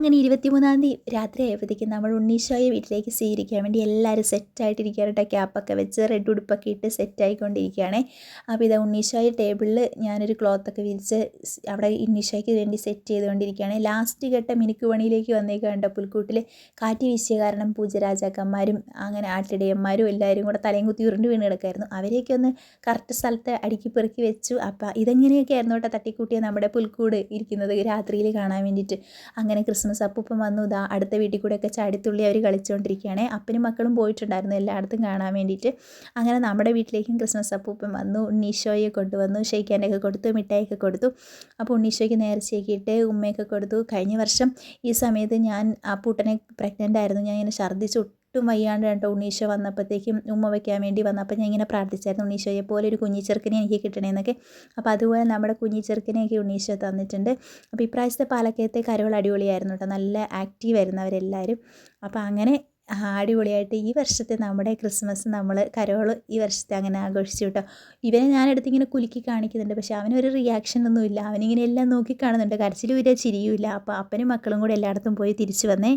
അങ്ങനെ 23-ാം തീയതി രാത്രി ആയപ്പോഴത്തേക്കും നമ്മൾ ഉണ്ണീശോയെ വീട്ടിലേക്ക് സ്വീകരിക്കാൻ വേണ്ടി എല്ലാവരും സെറ്റായിട്ടിരിക്കുകയാണ് കേട്ടോ. ക്യാപ്പൊക്കെ വെച്ച് റെഡ് ഉടുപ്പൊക്കെ ഇട്ട് സെറ്റായിക്കൊണ്ടിരിക്കുകയാണേ. അപ്പോൾ ഇതാ ഉണ്ണീശോയെ ടേബിളിൽ ഞാനൊരു ക്ലോത്തൊക്കെ വിരിച്ച് അവിടെ ഉണ്ണീശോയ്ക്ക് വേണ്ടി സെറ്റ് ചെയ്തുകൊണ്ടിരിക്കുകയാണ്. ലാസ്റ്റ് ഘട്ട മിനുക്ക് പണിയിലേക്ക് വന്നേക്കാണ്ടോ. പുൽക്കൂട്ടിൽ കാറ്റ് വീശിയ കാരണം പൂജരാജാക്കന്മാരും അങ്ങനെ ആട്ടിടയന്മാരും എല്ലാവരും കൂടെ തലയും കുത്തി ഉരുണ്ട് വീണ് കിടക്കായിരുന്നു. അവരെയൊക്കെ ഒന്ന് കറക്റ്റ് സ്ഥലത്ത് അടുക്കി പെറുക്കി വെച്ചു. അപ്പോൾ ഇതെങ്ങനെയൊക്കെ ആയിരുന്നു കേട്ടോ തട്ടിക്കൂട്ടിയ നമ്മുടെ പുൽക്കൂട് ഇരിക്കുന്നത് രാത്രിയിൽ കാണാൻ വേണ്ടിയിട്ട്. അങ്ങനെ ക്രിസ്മസ് അപ്പൂപ്പൻ വന്നു. ഇതാ അടുത്ത വീട്ടിൽ കൂടെയൊക്കെ ചാടിത്തുള്ളി അവർ കളിച്ചുകൊണ്ടിരിക്കുകയാണ്. അപ്പനും മക്കളും പോയിട്ടുണ്ടായിരുന്നു എല്ലായിടത്തും കാണാൻ വേണ്ടിയിട്ട്. അങ്ങനെ നമ്മുടെ വീട്ടിലേക്കും ക്രിസ്മസ് അപ്പൂപ്പൻ വന്നു. ഉണ്ണീശോയെ കൊണ്ടുവന്നു. ഷെയ്ക്കാൻ്റെയൊക്കെ കൊടുത്തു, മിഠായിയൊക്കെ കൊടുത്തു. അപ്പോൾ ഉണ്ണീശോയ്ക്ക് നേർച്ചയൊക്കെ ഇട്ട് ഉമ്മയൊക്കെ കൊടുത്തു. കഴിഞ്ഞ വർഷം ഈ സമയത്ത് ഞാൻ അപ്പൂട്ടനെ പ്രഗ്നൻ്റ് ആയിരുന്നു. ഞാൻ ഇങ്ങനെ ഛർദ്ദിച്ച് ഒട്ടും വയ്യാണ്ട് കേട്ടോ ഉണ്ണീശോ വന്നപ്പോഴത്തേക്കും ഉമ്മ വയ്ക്കാൻ വേണ്ടി വന്നപ്പോൾ ഞാൻ ഇങ്ങനെ പ്രാർത്ഥിച്ചായിരുന്നു ഉണ്ണീശോയെ പോലെ ഒരു കുഞ്ഞിച്ചെറുക്കനെ എനിക്ക് കിട്ടണമെന്നൊക്കെ. അപ്പോൾ അതുപോലെ നമ്മുടെ കുഞ്ഞിച്ചെറുക്കനെയൊക്കെ ഉണ്ണീശോ തന്നിട്ടുണ്ട്. അപ്പോൾ ഇപ്രാവശ്യത്തെ പാലക്കയത്തെ കരോൾ അടിപൊളിയായിരുന്നു കേട്ടോ. നല്ല ആക്റ്റീവായിരുന്നു അവരെല്ലാവരും. അപ്പോൾ അങ്ങനെ അടിപൊളിയായിട്ട് ഈ വർഷത്തെ നമ്മുടെ ക്രിസ്മസ് നമ്മൾ കരോൾ ഈ വർഷത്തെ അങ്ങനെ ആഘോഷിച്ചു കേട്ടോ. ഇവനെ ഞാനെടുത്ത് ഇങ്ങനെ കുലുക്കി കാണിക്കുന്നുണ്ട്. പക്ഷേ അവനൊരു റിയാക്ഷനൊന്നുമില്ല. അവനിങ്ങനെ എല്ലാം നോക്കി കാണുന്നുണ്ട്. കരച്ചിലും ഇല്ല, ചിരിയും ഇല്ല. അപ്പോൾ അപ്പനും മക്കളും കൂടെ എല്ലായിടത്തും പോയി തിരിച്ചു വന്നേ.